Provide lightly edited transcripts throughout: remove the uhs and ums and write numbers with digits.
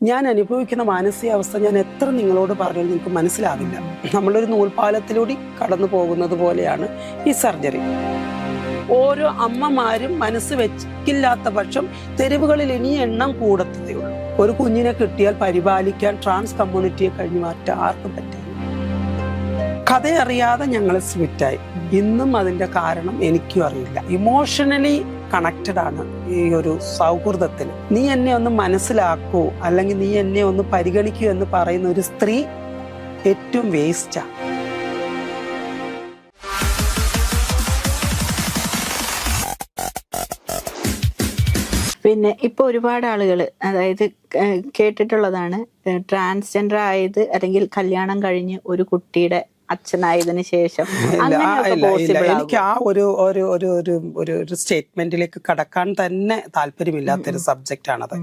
ഞാൻ അനുഭവിക്കുന്ന മാനസികാവസ്ഥ ഞാൻ എത്ര നിങ്ങളോട് പറഞ്ഞാൽ നിങ്ങൾക്ക് മനസ്സിലാവില്ല. നമ്മളൊരു നൂൽപാലത്തിലൂടെ കടന്നു പോകുന്നത് പോലെയാണ് ഈ സർജറി. ഓരോ അമ്മമാരും മനസ്സ് വെക്കില്ലാത്ത പക്ഷം തെരുവുകളിൽ ഇനി എണ്ണം കൂടത്തതേ ഉള്ളൂ. ഒരു കുഞ്ഞിനെ കിട്ടിയാൽ പരിപാലിക്കാൻ ട്രാൻസ് കമ്മ്യൂണിറ്റിയെ കഴിഞ്ഞു മാറ്റാൻ ആർക്കും പറ്റില്ല. കഥയറിയാതെ ഞങ്ങൾ സ്വിറ്റായി. ഇന്നും അതിന്റെ കാരണം എനിക്കും അറിയില്ല. ഇമോഷണലി കണക്റ്റഡ് ആണ് ഈ ഒരു സൗഹൃദത്തിൽ. നീ എന്നെ ഒന്ന് മനസ്സിലാക്കൂ, അല്ലെങ്കിൽ നീ എന്നെ ഒന്ന് പരിഗണിക്കൂ എന്ന് പറയുന്ന ഒരു സ്ത്രീ ഏറ്റവും വേസ്റ്റാ. പിന്നെ ഇപ്പൊ ഒരുപാട് ആളുകൾ അതായത് കേട്ടിട്ടുള്ളതാണ്, ട്രാൻസ്ജെൻഡർ ആയത് അല്ലെങ്കിൽ കല്യാണം കഴിഞ്ഞ് ഒരു കുട്ടിയുടെ അച്ഛനായതിനു ശേഷം എനിക്ക് ആ ഒരു സ്റ്റേറ്റ്മെന്റിലേക്ക് കടക്കാൻ തന്നെ താല്പര്യമില്ലാത്തൊരു സബ്ജക്റ്റ് ആണത്.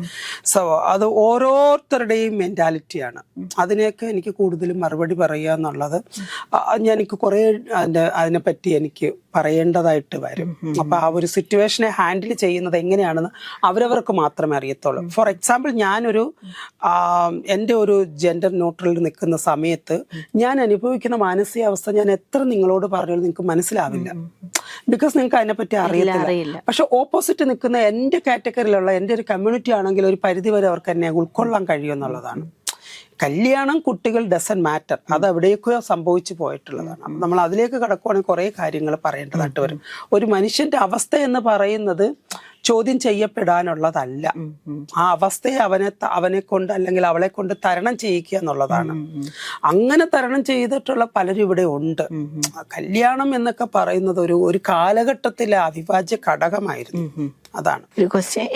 സോ അത് ഓരോരുത്തരുടെയും മെന്റാലിറ്റിയാണ്. അതിനെയൊക്കെ എനിക്ക് കൂടുതലും മറുപടി പറയുക എന്നുള്ളത് എനിക്ക് കുറെ അതിനെപ്പറ്റി എനിക്ക് പറയേണ്ടതായിട്ട് വരും. അപ്പൊ ആ ഒരു സിറ്റുവേഷനെ ഹാൻഡിൽ ചെയ്യുന്നത് എങ്ങനെയാണെന്ന് അവരവർക്ക് മാത്രമേ അറിയത്തുള്ളൂ. ഫോർ എക്സാമ്പിൾ, ഞാനൊരു എൻ്റെ ഒരു ജെൻഡർ ന്യൂട്രലിൽ നിൽക്കുന്ന സമയത്ത് ഞാൻ അനുഭവിക്കുന്ന മാനസികാവസ്ഥ ഞാൻ എത്ര നിങ്ങളോട് പറഞ്ഞാലും നിങ്ങൾക്ക് മനസ്സിലാവില്ല. ബിക്കോസ് നിങ്ങൾക്ക് അതിനെപ്പറ്റി അറിയത്തില്ല. പക്ഷെ ഓപ്പോസിറ്റ് നിൽക്കുന്ന എൻ്റെ കാറ്റഗറിയിലുള്ള എൻ്റെ ഒരു കമ്മ്യൂണിറ്റി ആണെങ്കിൽ ഒരു പരിധിവരെ അവർക്ക് എന്നെ ഉൾക്കൊള്ളാൻ കഴിയുമെന്നുള്ളതാണ്. കല്യാണം, കുട്ടികൾ ഡസൻ മാറ്റർ, അത് എവിടെയൊക്കെയോ സംഭവിച്ചു പോയിട്ടുള്ളതാണ്. നമ്മൾ അതിലേക്ക് കടക്കുവാണെങ്കിൽ കുറേ കാര്യങ്ങൾ പറയേണ്ടതായിട്ട് വരും. ഒരു മനുഷ്യന്റെ അവസ്ഥ എന്ന് പറയുന്നത് ചോദ്യം ചെയ്യപ്പെടാനുള്ളതല്ല. ആ അവസ്ഥയെ അവനെ കൊണ്ട് അല്ലെങ്കിൽ അവളെ കൊണ്ട് തരണം ചെയ്യിക്കുക എന്നുള്ളതാണ്. അങ്ങനെ തരണം ചെയ്തിട്ടുള്ള പലരും ഇവിടെ ഉണ്ട്. കല്യാണം എന്നൊക്കെ പറയുന്നത് ഒരു കാലഘട്ടത്തിലെ അവിഭാജ്യ ഘടകമായിരുന്നു. അതാണ് ഒരു ക്വസ്റ്റ്യൻ.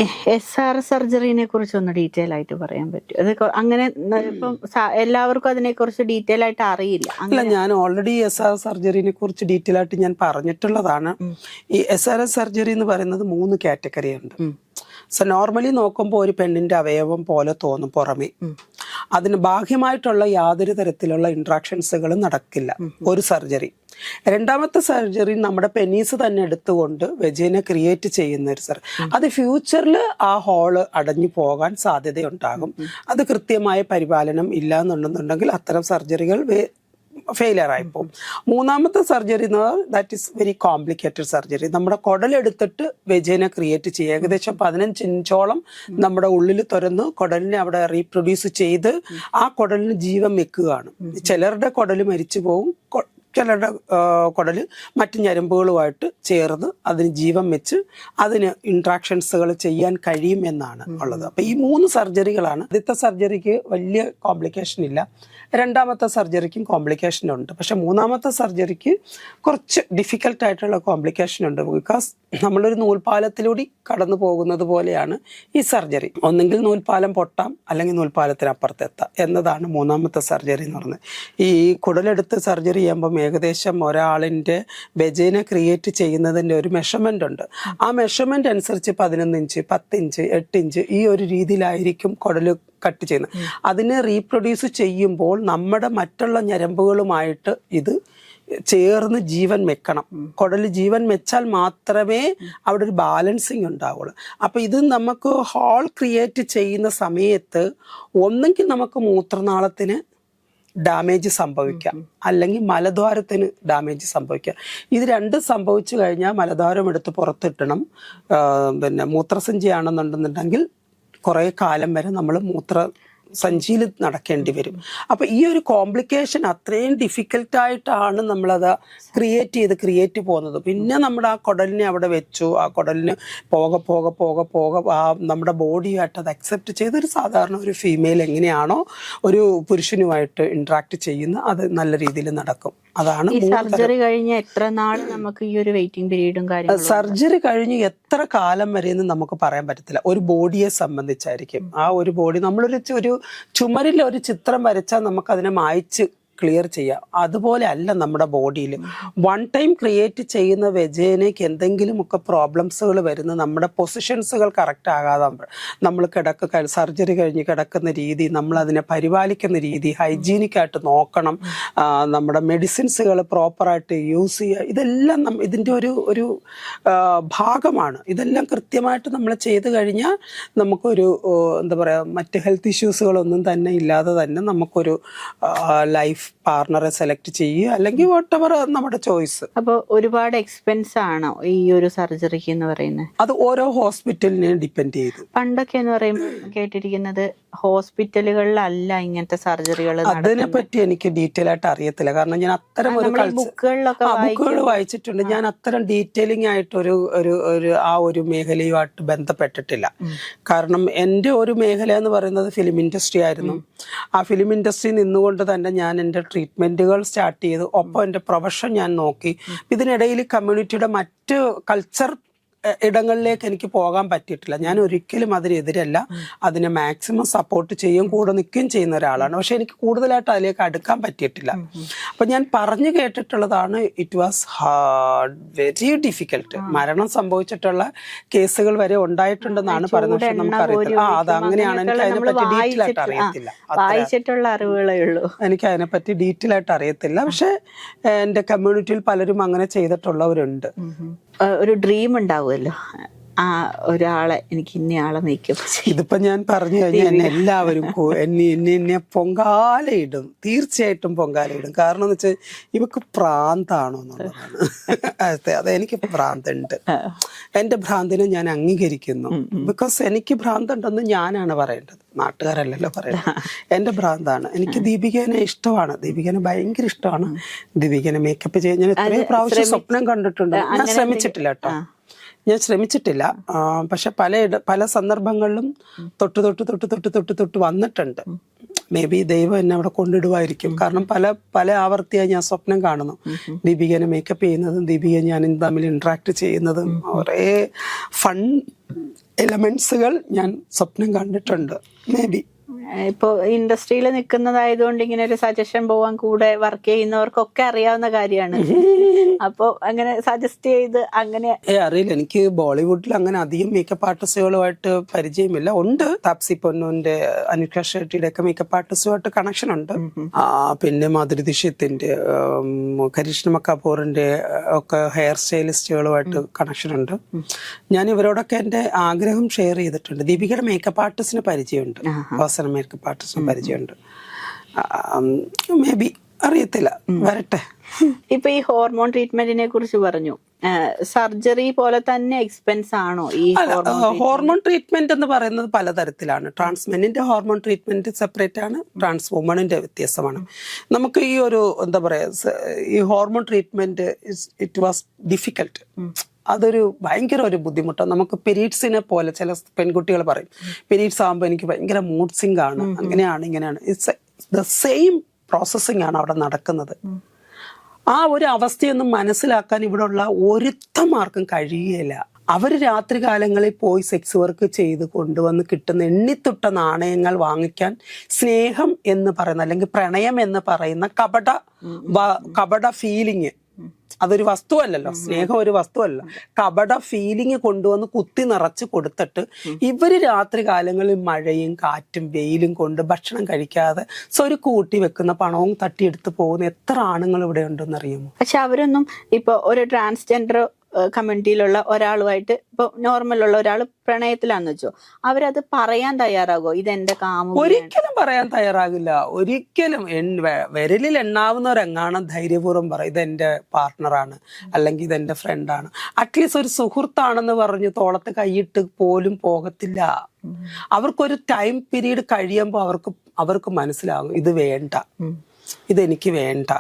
SR സർജറിനെ കുറിച്ച് ഒന്ന് ഡീറ്റെയിൽ ആയിട്ട് പറയാൻ പറ്റും? അത് അങ്ങനെ ഇപ്പം എല്ലാവർക്കും അതിനെ കുറിച്ച് ഡീറ്റെയിൽ ആയിട്ട് അറിയില്ല. അല്ല, ഞാൻ ഓൾറെഡി SR സർജറിനെ കുറിച്ച് ഡീറ്റെയിൽ ആയിട്ട് ഞാൻ പറഞ്ഞിട്ടുള്ളതാണ്. ഈ SR സർജറി എന്ന് പറയുന്നത് 3 കാറ്റഗറി ഉണ്ട്. സോ നോർമലി നോക്കുമ്പോൾ ഒരു പെണ്ണിന്റെ അവയവം പോലെ തോന്നും പുറമേ. അതിന് ബാഹ്യമായിട്ടുള്ള യാതൊരു തരത്തിലുള്ള ഇൻട്രാക്ഷൻസുകളും നടക്കില്ല ഒരു സർജറി. രണ്ടാമത്തെ സർജറി നമ്മുടെ പെനീസ് തന്നെ എടുത്തുകൊണ്ട് വെജൈന ക്രിയേറ്റ് ചെയ്യുന്ന ഒരു സർജറി. അത് ഫ്യൂച്ചറിൽ ആ ഹോള് അടഞ്ഞു പോകാൻ സാധ്യതയുണ്ടാകും. അത് കൃത്യമായ പരിപാലനം ഇല്ല എന്നുണ്ടെന്നുണ്ടെങ്കിൽ അത്തരം സർജറികൾ ഫെയിലിയർ ആയിപ്പോവും. മൂന്നാമത്തെ സർജറി എന്ന് പറഞ്ഞാൽ that is very complicated surgery. നമ്മുടെ കുടലെടുത്തിട്ട് വെജൈന ക്രിയേറ്റ് ചെയ്യുക. ഏകദേശം 15 ഇഞ്ചോളം നമ്മുടെ ഉള്ളിൽ തുറന്ന് കുടലിനെ അവിടെ റീപ്രൊഡ്യൂസ് ചെയ്ത് ആ കുടലിന് ജീവൻ വെക്കുകയാണ്. ചിലരുടെ കുടല് മരിച്ചു പോകും, ചിലരുടെ കുടല് മറ്റ് ഞരമ്പുകളുമായിട്ട് ചേർന്ന് അതിന് ജീവൻ വെച്ച് അതിന് ഇൻട്രാക്ഷൻസുകൾ ചെയ്യാൻ കഴിയും എന്നാണ് ഉള്ളത്. അപ്പം ഈ 3 സർജറികളാണ്. ആദ്യത്തെ സർജറിക്ക് വലിയ കോംപ്ലിക്കേഷൻ ഇല്ല, രണ്ടാമത്തെ സർജറിക്കും കോംപ്ലിക്കേഷൻ ഉണ്ട്. പക്ഷെ മൂന്നാമത്തെ സർജറിക്ക് കുറച്ച് ഡിഫിക്കൽട്ടായിട്ടുള്ള കോംപ്ലിക്കേഷൻ ഉണ്ട്. ബിക്കോസ് നമ്മളൊരു നൂൽപാലത്തിലൂടെ കടന്നു പോകുന്നത് പോലെയാണ് ഈ സർജറി. ഒന്നെങ്കിൽ നൂൽപാലം പൊട്ടാം, അല്ലെങ്കിൽ നൂൽപാലത്തിനപ്പുറത്തെത്താം എന്നതാണ് മൂന്നാമത്തെ സർജറി എന്ന് പറയുന്നത്. ഈ കുടലെടുത്ത് സർജറി ചെയ്യുമ്പം ഏകദേശം ഒരാളിൻ്റെ വെജൈന ക്രിയേറ്റ് ചെയ്യുന്നതിൻ്റെ ഒരു മെഷർമെൻ്റ് ഉണ്ട്. ആ മെഷർമെൻ്റ് അനുസരിച്ച് 11 ഇഞ്ച്, 10 ഇഞ്ച്, 8 ഇഞ്ച് ഈ ഒരു രീതിയിലായിരിക്കും കുടല് കട്ട് ചെയ്യുന്നത്. അതിനെ റീപ്രൊഡ്യൂസ് ചെയ്യുമ്പോൾ നമ്മുടെ മറ്റുള്ള ഞരമ്പുകളുമായിട്ട് ഇത് ചേർന്ന് ജീവൻ വെക്കണം. കുടല് ജീവൻ വെച്ചാൽ മാത്രമേ അവിടെ ഒരു ബാലൻസിങ് ഉണ്ടാവുള്ളൂ. അപ്പം ഇത് നമുക്ക് ഹോൾ ക്രിയേറ്റ് ചെയ്യുന്ന സമയത്ത് ഒന്നെങ്കിൽ നമുക്ക് മൂത്രനാളത്തിന് ഡാമേജ് സംഭവിക്കാം, അല്ലെങ്കിൽ മലദ്വാരത്തിന് ഡാമേജ് സംഭവിക്കാം. ഇത് രണ്ടും സംഭവിച്ചു കഴിഞ്ഞാൽ മലദ്വാരം എടുത്ത് പുറത്തിട്ടണം. പിന്നെ മൂത്രസഞ്ചിയാണെന്നുണ്ടെന്നുണ്ടെങ്കിൽ കുറേ കാലം വരെ നമ്മൾ സഞ്ചിയിൽ നടക്കേണ്ടി വരും. അപ്പൊ ഈ ഒരു കോംപ്ലിക്കേഷൻ അത്രയും ഡിഫിക്കൽട്ടായിട്ടാണ് നമ്മളത് ക്രിയേറ്റ് പോകുന്നത്. പിന്നെ നമ്മുടെ ആ കുടലിനെ അവിടെ വെച്ചു, ആ കുടലിന് പോകെ പോകെ പോകെ പോകെ ആ നമ്മുടെ ബോഡിയായിട്ട് അത് അക്സെപ്റ്റ് ചെയ്ത് ഒരു സാധാരണ ഒരു ഫീമെയിൽ എങ്ങനെയാണോ ഒരു പുരുഷനുമായിട്ട് ഇന്ററാക്ട് ചെയ്യുന്ന അത് നല്ല രീതിയിൽ നടക്കും. അതാണ് സർജറി കഴിഞ്ഞ് എത്ര നാൾ നമുക്ക് ഈ ഒരു വെയിറ്റിംഗ് പീരീഡും കാര്യങ്ങളും? സർജറി കഴിഞ്ഞ് എത്ര കാലം വരെയെന്ന് നമുക്ക് പറയാൻ പറ്റത്തില്ല. ഒരു ബോഡിയെ സംബന്ധിച്ചായിരിക്കും. ആ ഒരു ബോഡി നമ്മളൊരു ചുമരിൽ ഒരു ചിത്രം വരച്ചാൽ നമുക്ക് അതിനെ മായ്ച്ച് ക്ലിയർ ചെയ്യാം. അതുപോലെ അല്ല നമ്മുടെ ബോഡിയിൽ വൺ ടൈം ക്രിയേറ്റ് ചെയ്യുന്ന വെജേനയ്ക്ക് എന്തെങ്കിലുമൊക്കെ പ്രോബ്ലംസുകൾ വരുന്ന നമ്മുടെ പൊസിഷൻസുകൾ കറക്റ്റ് ആകാതെ നമ്മൾ സർജറി കഴിഞ്ഞ് കിടക്കുന്ന രീതി, നമ്മൾ അതിനെ പരിപാലിക്കുന്ന രീതി, ഹൈജീനിക്കായിട്ട് നോക്കണം, നമ്മുടെ മെഡിസിൻസുകൾ പ്രോപ്പറായിട്ട് യൂസ് ചെയ്യുക, ഇതെല്ലാം ഇതിൻ്റെ ഒരു ഭാഗമാണ്. ഇതെല്ലാം കൃത്യമായിട്ട് നമ്മൾ ചെയ്ത് കഴിഞ്ഞാൽ നമുക്കൊരു എന്താ പറയുക, മറ്റ് ഹെൽത്ത് ഇഷ്യൂസുകളൊന്നും തന്നെ ഇല്ലാതെ തന്നെ നമുക്കൊരു ലൈഫ് പാർട്ണറെ സെലക്ട് ചെയ്യുക, അല്ലെങ്കിൽ വോട്ടെവർ നമ്മുടെ ചോയ്സ്. അപ്പോൾ ഒരുപാട് എക്സ്പെൻസ് ആണോ ഈ ഒരു സർജറിക്ക് എന്ന് പറയുന്നത്? അത് ഓരോ ഹോസ്പിറ്റലിനെ ഡിപ്പെൻഡ് ചെയ്തു. പണ്ടൊക്കെ എന്ന് പറയുമ്പോൾ കേട്ടിരിക്കുന്നത് ഹോസ്പിറ്റലുകളിലല്ല ഇങ്ങനത്തെ സർജറികൾ. അതിനെപ്പറ്റി എനിക്ക് ഡീറ്റെയിൽ ആയിട്ട് അറിയത്തില്ല, കാരണം ഞാൻ അത്തരം ഒരു ബുക്കുകൾ വായിച്ചിട്ടുണ്ട്. ഞാൻ അത്തരം ഡീറ്റെയിലിംഗ് ആയിട്ട് ആ ഒരു മേഖലയുമായിട്ട് ബന്ധപ്പെട്ടിട്ടില്ല. കാരണം എൻ്റെ ഒരു മേഖല എന്ന് പറയുന്നത് ഫിലിം ഇൻഡസ്ട്രി ആയിരുന്നു. ആ ഫിലിം ഇൻഡസ്ട്രി നിന്നുകൊണ്ട് തന്നെ ഞാൻ എൻ്റെ ട്രീറ്റ്മെന്റുകൾ സ്റ്റാർട്ട് ചെയ്തു. ഒപ്പം എൻ്റെ പ്രൊഫഷൻ ഞാൻ നോക്കി. ഇതിനിടയിൽ കമ്മ്യൂണിറ്റിയുടെ മറ്റ് കൾച്ചർ ഇടങ്ങളിലേക്ക് എനിക്ക് പോകാൻ പറ്റിയിട്ടില്ല. ഞാൻ ഒരിക്കലും അതിനെതിരല്ല, അതിനെ മാക്സിമം സപ്പോർട്ട് ചെയ്യും, കൂടെ നിൽക്കുകയും ചെയ്യുന്ന ഒരാളാണ്. പക്ഷെ എനിക്ക് കൂടുതലായിട്ട് അതിലേക്ക് അടുക്കാൻ പറ്റിയിട്ടില്ല. അപ്പൊ ഞാൻ പറഞ്ഞു കേട്ടിട്ടുള്ളതാണ്, ഇറ്റ് വാസ് വെരി ഡിഫിക്കൽട്ട്. മരണം സംഭവിച്ചിട്ടുള്ള കേസുകൾ വരെ ഉണ്ടായിട്ടുണ്ടെന്നാണ് പറയുന്നത്. പക്ഷെ നമുക്കറിയത്തില്ല. അത് അങ്ങനെയാണ്. എനിക്ക് അതിനെപ്പറ്റി ഡീറ്റെയിൽ ആയിട്ട് അറിയത്തില്ല. എനിക്ക് അതിനെപ്പറ്റി ഡീറ്റെയിൽ ആയിട്ട് അറിയത്തില്ല. പക്ഷെ എൻ്റെ കമ്മ്യൂണിറ്റിയിൽ പലരും അങ്ങനെ ചെയ്തിട്ടുള്ളവരുണ്ട്. ഒരു ഡ്രീം ഉണ്ടാവുമല്ലോ, ആ ഒരാളെ എനിക്ക് ഇന്നയാളെ മേക്കപ്പ്. ഇതിപ്പോ ഞാൻ പറഞ്ഞു കഴിഞ്ഞാൽ എന്നെ എല്ലാവരും എന്നെ പൊങ്കാലയിടും, തീർച്ചയായിട്ടും പൊങ്കാലയിടും. കാരണം എന്ന് വെച്ചാൽ ഇവക്ക് ഭ്രാന്താണോ എന്നുള്ളതാണ്. അതെ, എനിക്ക് ഭ്രാന്തുണ്ട്. എന്റെ ഭ്രാന്തിനെ ഞാൻ അംഗീകരിക്കുന്നു. ബിക്കോസ് എനിക്ക് ഭ്രാന്തുണ്ടെന്ന് ഞാനാണ് പറയേണ്ടത്, നാട്ടുകാരല്ലല്ലോ പറയുന്നത്. എന്റെ ഭ്രാന്താണ്. എനിക്ക് ദീപികനെ ഇഷ്ടമാണ്, ദീപികനെ ഭയങ്കര ഇഷ്ടമാണ്. ദീപികനെ മേക്കപ്പ് ചെയ്യാൻ ഞാൻ എത്രയോ പ്രാവശ്യം സ്വപ്നം കണ്ടിട്ടുണ്ട്. ഞാൻ ശ്രമിച്ചിട്ടില്ല കേട്ടോ, ഞാൻ ശ്രമിച്ചിട്ടില്ല. പക്ഷെ പല സന്ദർഭങ്ങളിലും തൊട്ട് വന്നിട്ടുണ്ട്. മേ ബി ദൈവം എന്നെ അവിടെ കൊണ്ടിടുമായിരിക്കും. കാരണം പല ആവർത്തിയായി ഞാൻ സ്വപ്നം കാണുന്നു ദീപികനെ മേക്കപ്പ് ചെയ്യുന്നതും ദീപിക ഞാനും തമ്മിൽ ഇന്ററാക്ട് ചെയ്യുന്നതും. ഒരേ ഫൺ എലമെന്റ്സുകൾ ഞാൻ സ്വപ്നം കണ്ടിട്ടുണ്ട്. മേ ബി ഇപ്പോൾ ഇൻഡസ്ട്രിയിൽ നിൽക്കുന്നതായതുകൊണ്ട് ഇങ്ങനെ ഒരു സജഷൻ പോവാൻ കൂടെ വർക്ക് ചെയ്യുന്നവർക്കൊക്കെ അറിയാവുന്ന കാര്യമാണ്. അപ്പോൾ അങ്ങനെ സജസ്റ്റ് ചെയ്ത് അങ്ങനെ അറിയില്ല. എനിക്ക് ബോളിവുഡിൽ അങ്ങനെ അധികം മേക്കപ്പ് ആർട്ടിസ്റ്റുകളുമായിട്ട് പരിചയമില്ല. ഉണ്ട്, താപ്സി പൊന്നുവിന്റെ, അനുഷ്ക ഷെട്ടിയുടെ ഒക്കെ മേക്കപ്പ് ആർട്ടിസ്റ്റുമായിട്ട് കണക്ഷൻ ഉണ്ട്. പിന്നെ മാധുരി ദീക്ഷിത്തിന്റെ, കരീഷ്മ കപൂറിന്റെ ഒക്കെ ഹെയർ സ്റ്റൈലിസ്റ്റുകളുമായിട്ട് കണക്ഷൻ ഉണ്ട്. ഞാൻ ഇവരോടൊക്കെ എന്റെ ആഗ്രഹം ഷെയർ ചെയ്തിട്ടുണ്ട്. ദീപികയുടെ മേക്കപ്പ് ആർട്ടിസ്റ്റിന് പരിചയമുണ്ട്, പേഴ്സണൽ മേക്കപ്പ് ആർട്ടിസ്റ്റിന് പരിചയമുണ്ട്. മേ ബി, അറിയത്തില്ല, വരട്ടെ. ഇപ്പൊ ഈ ഹോർമോൺ ട്രീറ്റ്മെന്റിനെ കുറിച്ച് പറഞ്ഞു. സർജറി പോലെ തന്നെ എക്സ്പെൻസ് ആണോ ഈ ഹോർമോൺ ട്രീറ്റ്മെന്റ് എന്ന് പറയുന്നത്? പലതരത്തിലാണ്. ട്രാൻസ്മെന്നിന്റെ ഹോർമോൺ ട്രീറ്റ്മെന്റ് സെപ്പറേറ്റ് ആണ്, ട്രാൻസ് വുമണിന്റെ വ്യത്യാസമാണ്. നമുക്ക് ഈ ഒരു എന്താ പറയാ, ഈ hormone treatment it was difficult. അതൊരു ഭയങ്കര ഒരു ബുദ്ധിമുട്ടാണ്. നമുക്ക് പീരീഡ്സിനെ പോലെ ചില പെൺകുട്ടികൾ പറയും, പീരീഡ്സ് ആകുമ്പോൾ എനിക്ക് ഭയങ്കര മൂഡ് സിങ്ക് ആണ്, അങ്ങനെയാണ് ഇങ്ങനെയാണ്. ഇറ്റ്സ് ദ സെയിം പ്രോസസ്സിംഗ് ആണ് അവിടെ നടക്കുന്നത്. ആ ഒരു അവസ്ഥയൊന്നും മനസ്സിലാക്കാൻ ഇവിടെ ഉള്ള ഒരുത്തന്മാർക്കും കഴിയുകയില്ല. അവർ രാത്രി കാലങ്ങളിൽ പോയി സെക്സ് വർക്ക് ചെയ്ത് കൊണ്ടുവന്ന് കിട്ടുന്ന എണ്ണിത്തൊട്ട നാണയങ്ങൾ വാങ്ങിക്കാൻ സ്നേഹം എന്ന് പറയുന്ന, അല്ലെങ്കിൽ പ്രണയം എന്ന് പറയുന്ന കപട ഫീലിങ്, അതൊരു വസ്തുവല്ലല്ലോ, സ്നേഹം ഒരു വസ്തുവല്ല, കപട ഫീലിംഗ് കൊണ്ടുവന്ന് കുത്തി നിറച്ച് കൊടുത്തിട്ട് ഇവര് രാത്രി കാലങ്ങളിൽ മഴയും കാറ്റും വെയിലും കൊണ്ട് ഭക്ഷണം കഴിക്കാതെ ഒരു കൂട്ടി വെക്കുന്ന പണവും തട്ടിയെടുത്ത് പോകുന്ന എത്ര ആണുങ്ങൾ ഇവിടെ ഉണ്ടെന്ന് അറിയുമോ? പക്ഷെ അവരൊന്നും ഇപ്പൊ ഒരു ട്രാൻസ്ജെൻഡർ കമ്മ്യൂണിറ്റിയിലുള്ള ഒരാളുമായിട്ട് ഇപ്പൊ നോർമലുള്ള ഒരാൾ പ്രണയത്തിലാന്ന് വെച്ചോ, അവരത് പറയാൻ തയ്യാറാകോ? ഇതെന്റെ കാമുകൻ? ഒരിക്കലും പറയാൻ തയ്യാറാകില്ല. ഒരിക്കലും വിരലിൽ എണ്ണാവുന്നവരെങ്ങാണം ധൈര്യപൂർവ്വം പറയും ഇതെന്റെ പാർട്ട്ണറാണ്, അല്ലെങ്കിൽ ഇതെന്റെ ഫ്രണ്ടാണ്. അറ്റ്ലീസ്റ്റ് ഒരു സുഹൃത്താണെന്ന് പറഞ്ഞ് തോളത്ത് കൈയിട്ട് പോലും പോകത്തില്ല. അവർക്കൊരു ടൈം പീരീഡ് കഴിയുമ്പോൾ അവർക്ക് മനസ്സിലാകും ഇത് വേണ്ട, ഇതെനിക്ക് വേണ്ട,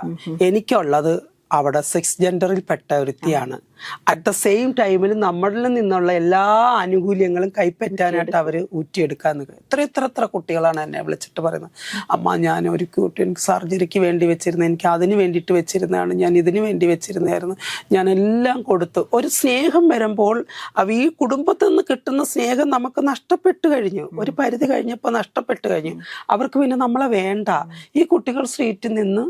എനിക്കുള്ളത് അവിടെ സെക്സ് ജെൻഡറിൽ പെട്ട ഒരുത്തിയാണ്. അറ്റ് ദ സെയിം ടൈമിൽ നമ്മളിൽ നിന്നുള്ള എല്ലാ ആനുകൂല്യങ്ങളും കൈപ്പറ്റാനായിട്ട് അവർ ഊറ്റിയെടുക്കാൻ നിൽക്കുക. എത്ര കുട്ടികളാണ് എന്നെ വിളിച്ചിട്ട് പറയുന്നത്, അമ്മ ഞാൻ ഒരു കുട്ടി എനിക്ക് സർജറിക്ക് വേണ്ടി വെച്ചിരുന്നത്, എനിക്ക് അതിന് വേണ്ടിയിട്ട് വെച്ചിരുന്നതാണ്, ഞാൻ ഇതിന് വേണ്ടി വെച്ചിരുന്നതായിരുന്നു, ഞാൻ എല്ലാം കൊടുത്തു. ഒരു സ്നേഹം വരുമ്പോൾ ഈ കുടുംബത്തിൽ നിന്ന് കിട്ടുന്ന സ്നേഹം നമുക്ക് നഷ്ടപ്പെട്ടു കഴിഞ്ഞു, ഒരു പരിധി കഴിഞ്ഞപ്പോൾ നഷ്ടപ്പെട്ടു കഴിഞ്ഞു. അവർക്ക് പിന്നെ നമ്മളെ വേണ്ട. ഈ കുട്ടികൾ സ്ട്രീറ്റിൽ നിന്ന്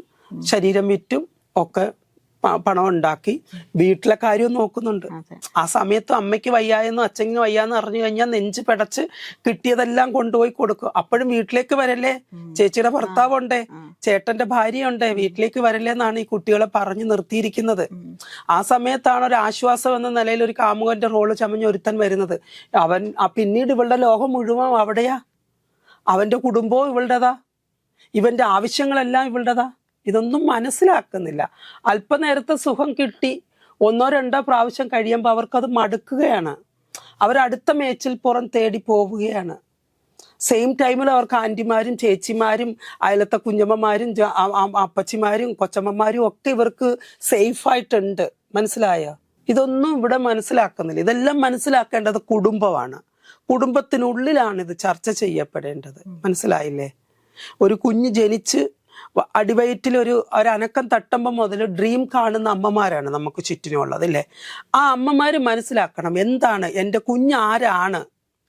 ശരീരം വിറ്റും ഒക്കെ പണം ഉണ്ടാക്കി വീട്ടിലെ കാര്യവും നോക്കുന്നുണ്ട്. ആ സമയത്ത് അമ്മയ്ക്ക് വയ്യായെന്നും അച്ഛനും വയ്യാന്ന് അറിഞ്ഞു കഴിഞ്ഞാൽ നെഞ്ച് പിടച്ച് കിട്ടിയതെല്ലാം കൊണ്ടുപോയി കൊടുക്കും. അപ്പോഴും വീട്ടിലേക്ക് വരല്ലേ, ചേച്ചിയുടെ ഭർത്താവുണ്ടേ, ചേട്ടന്റെ ഭാര്യയുണ്ടേ, വീട്ടിലേക്ക് വരല്ലേ എന്നാണ് ഈ കുട്ടികളെ പറഞ്ഞു നിർത്തിയിരിക്കുന്നത്. ആ സമയത്താണ് ഒരു ആശ്വാസം എന്ന നിലയിൽ ഒരു കാമുകന്റെ റോള് ചമഞ്ഞൊരുത്തൻ വരുന്നത്. അവൻ പിന്നീട് ഇവളുടെ ലോകം മുഴുവൻ അവിടെയാ, അവന്റെ കുടുംബവും ഇവളുടേതാ, ഇവന്റെ ആവശ്യങ്ങളെല്ലാം ഇവളുടേതാ. ഇതൊന്നും മനസ്സിലാക്കുന്നില്ല. അല്പനേരത്തെ സുഖം കിട്ടി 1-2 പ്രാവശ്യം കഴിയുമ്പോൾ അവർക്കത് മടുക്കുകയാണ്. അവരടുത്ത മേച്ചിൽ പുറം തേടി പോവുകയാണ്. സെയിം ടൈമിൽ അവർക്ക് ആന്റിമാരും ചേച്ചിമാരും അയലത്തെ കുഞ്ഞമ്മമാരും അപ്പച്ചിമാരും കൊച്ചമ്മമാരും ഒക്കെ ഇവർക്ക് സേഫായിട്ടുണ്ട്. മനസ്സിലായോ? ഇതൊന്നും ഇവിടെ മനസ്സിലാക്കുന്നില്ല. ഇതെല്ലാം മനസ്സിലാക്കേണ്ടത് കുടുംബമാണ്. കുടുംബത്തിനുള്ളിലാണ് ഇത് ചർച്ച ചെയ്യപ്പെടേണ്ടത്. മനസ്സിലായില്ലേ? ഒരു കുഞ്ഞ് ജനിച്ച് അടിവയറ്റിൽ ഒരു അനക്കം തട്ടുമ്പോൾ മുതൽ ഡ്രീം കാണുന്ന അമ്മമാരാണ് നമുക്ക് ചുറ്റിനുള്ളത്, അല്ലേ? ആ അമ്മമാര് മനസ്സിലാക്കണം, എന്താണ് എൻ്റെ കുഞ്ഞ്, ആരാണ്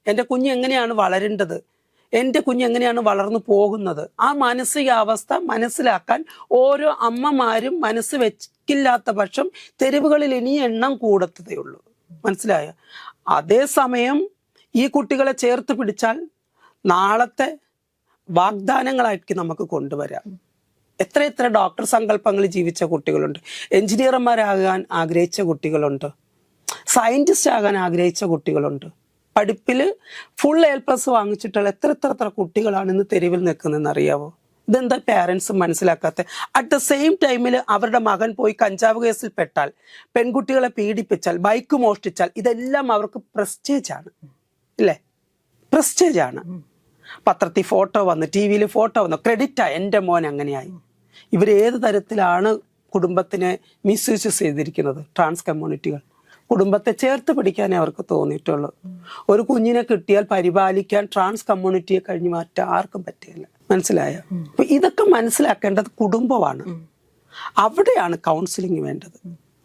എൻ്റെ കുഞ്ഞ്, എങ്ങനെയാണ് വളരേണ്ടത്, എൻ്റെ കുഞ്ഞ് എങ്ങനെയാണ് വളർന്നു പോകുന്നത്. ആ മാനസികാവസ്ഥ മനസ്സിലാക്കാൻ ഓരോ അമ്മമാരും മനസ്സ് വെക്കില്ലാത്ത പക്ഷം തെരുവുകളിൽ ഇനി എണ്ണം കൂടത്തതേ ഉള്ളൂ. മനസ്സിലായോ? അതേസമയം ഈ കുട്ടികളെ ചേർത്ത് പിടിച്ചാൽ നാളത്തെ വാഗ്ദാനങ്ങളായിട്ട് നമുക്ക് കൊണ്ടുവരാം. എത്ര ഡോക്ടർ സങ്കല്പങ്ങൾ ജീവിച്ച കുട്ടികളുണ്ട്, എഞ്ചിനീയർമാരാകാൻ ആഗ്രഹിച്ച കുട്ടികളുണ്ട്, സയന്റിസ്റ്റ് ആകാൻ ആഗ്രഹിച്ച കുട്ടികളുണ്ട്, പഠിപ്പിൽ ഫുൾ A+ വാങ്ങിച്ചിട്ടുള്ള എത്ര കുട്ടികളാണ് ഇന്ന് തെരുവിൽ നിൽക്കുന്നതെന്ന് അറിയാവോ? ഇതെന്താ പാരൻസ് മനസ്സിലാക്കാത്ത? അറ്റ് ദ സെയിം ടൈമിൽ അവരുടെ മകൻ പോയി കഞ്ചാവ് കേസിൽ പെട്ടാൽ, പെൺകുട്ടികളെ പീഡിപ്പിച്ചാൽ, ബൈക്ക് മോഷ്ടിച്ചാൽ, ഇതെല്ലാം അവർക്ക് പ്രസ്റ്റേജാണ്, ഇല്ലേ? പ്രസ്റ്റേജാണ്. പത്രത്തിൽ ഫോട്ടോ വന്ന്, TV-യിൽ ഫോട്ടോ വന്നു, ക്രെഡിറ്റാ, എൻ്റെ മോൻ അങ്ങനെയായി. ഇവരേത് തരത്തിലാണ് കുടുംബത്തിനെ മിസ്യൂസ് ചെയ്തിരിക്കുന്നത്? ട്രാൻസ് കമ്മ്യൂണിറ്റികൾ കുടുംബത്തെ ചേർത്ത് പിടിക്കാനേ അവർക്ക് തോന്നിയിട്ടുള്ളൂ. ഒരു കുഞ്ഞിനെ കിട്ടിയാൽ പരിപാലിക്കാൻ ട്രാൻസ് കമ്മ്യൂണിറ്റിയെ കഴിഞ്ഞ് മറ്റാർക്കും പറ്റില്ല. മനസ്സിലായോ? അപ്പൊ ഇതൊക്കെ മനസ്സിലാക്കേണ്ടത് കുടുംബമാണ്. അവിടെയാണ് കൗൺസിലിംഗ് വേണ്ടത്.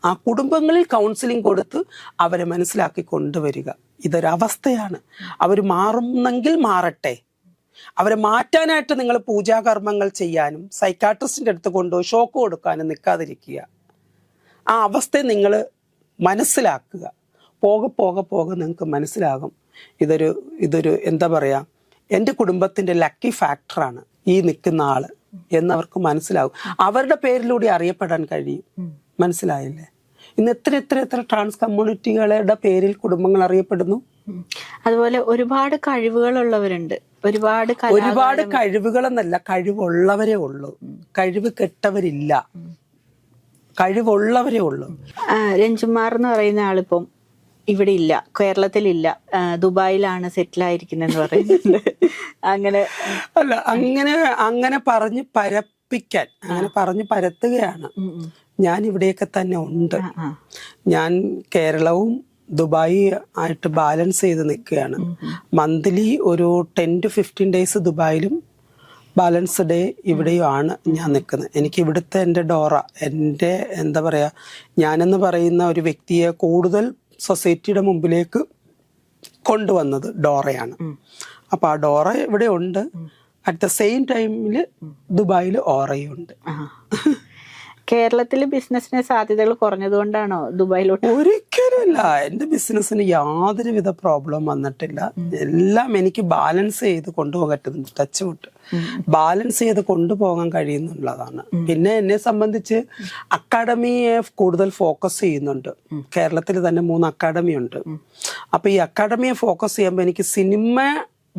ആ കുടുംബങ്ങളിൽ കൗൺസിലിംഗ് കൊടുത്ത് അവരെ മനസ്സിലാക്കി കൊണ്ടുവരിക. ഇതൊരവസ്ഥയാണ്. അവർ മാറുന്നെങ്കിൽ മാറട്ടെ. അവരെ മാറ്റാനായിട്ട് നിങ്ങൾ പൂജാകർമ്മങ്ങൾ ചെയ്യാനും സൈക്കാട്രിസ്റ്റിൻ്റെ അടുത്ത് കൊണ്ടുപോയി ഷോക്ക് കൊടുക്കാനും നിൽക്കാതിരിക്കുക. ആ അവസ്ഥയെ നിങ്ങൾ മനസ്സിലാക്കുക. പോകെ നിങ്ങൾക്ക് മനസ്സിലാകും ഇതൊരു എന്താ പറയുക, എൻ്റെ കുടുംബത്തിൻ്റെ ലക്കി ഫാക്ടറാണ് ഈ നിൽക്കുന്ന ആള് എന്നവർക്ക് മനസ്സിലാകും. അവരുടെ പേരിലൂടെ അറിയപ്പെടാൻ കഴിയും. മനസ്സിലായില്ലേ? ഇന്ന് എത്ര ട്രാൻസ് കമ്മ്യൂണിറ്റികളുടെ പേരിൽ കുടുംബങ്ങൾ അറിയപ്പെടുന്നു. അതുപോലെ ഒരുപാട് കഴിവുകളുള്ളവരുണ്ട്, ഒരുപാട് കഴിവുകളെന്നല്ല, കഴിവുള്ളവരേ ഉള്ളൂ, കഴിവ് കെട്ടവരില്ല, കഴിവുള്ളവരേ ഉള്ളൂ. രഞ്ജുമാർ എന്ന് പറയുന്ന ആളിപ്പം ഇവിടെ ഇല്ല, കേരളത്തിലില്ല, ദുബായിലാണ് സെറ്റിൽ ആയിരിക്കുന്നെന്ന് പറയുന്നുണ്ട്. അങ്ങനെ പറഞ്ഞ് പരപ്പിക്കാൻ, അങ്ങനെ പറഞ്ഞ് പരത്തുകയാണ്. ഞാൻ ഇവിടെയൊക്കെ തന്നെ ഉണ്ട്. ഞാൻ കേരളവും ദുബായി ആയിട്ട് ബാലൻസ് ചെയ്ത് നിൽക്കുകയാണ്. മന്ത്ലി ഒരു 10 to 15 ഡേയ്സ് ദുബായിലും ബാലൻസ് ഡേ ഇവിടെയും ആണ് ഞാൻ നിൽക്കുന്നത്. എനിക്ക് ഇവിടുത്തെ എൻ്റെ ഡോറ, എൻ്റെ എന്താ പറയുക, ഞാനെന്ന് പറയുന്ന ഒരു വ്യക്തിയെ കൂടുതൽ സൊസൈറ്റിയുടെ മുമ്പിലേക്ക് കൊണ്ടുവന്നത് ഡോറയാണ്. അപ്പോൾ ആ ഡോറ ഇവിടെ ഉണ്ട്. അറ്റ് ദ സെയിം ടൈമിൽ ദുബായിൽ ഓറയും ഉണ്ട്. കേരളത്തിൽ ബിസിനസിന് സാധ്യതകൾ കുറഞ്ഞതുകൊണ്ടാണോ ദുബായിലോട്ട്? ഒരിക്കലുമില്ല. എൻ്റെ ബിസിനസ്സിന് യാതൊരുവിധ പ്രോബ്ലം വന്നിട്ടില്ല. എല്ലാം എനിക്ക് ബാലൻസ് ചെയ്ത് കൊണ്ടുപോകാൻ പറ്റുന്നു. ടച്ച് വിട്ട് ബാലൻസ് ചെയ്ത് കൊണ്ടുപോകാൻ കഴിയുന്നുള്ളതാണ്. പിന്നെ എന്നെ സംബന്ധിച്ച് അക്കാഡമിയെ കൂടുതൽ ഫോക്കസ് ചെയ്യുന്നുണ്ട്. കേരളത്തിൽ തന്നെ 3 അക്കാഡമി ഉണ്ട്. അപ്പൊ ഈ അക്കാഡമിയെ ഫോക്കസ് ചെയ്യുമ്പോൾ എനിക്ക് സിനിമ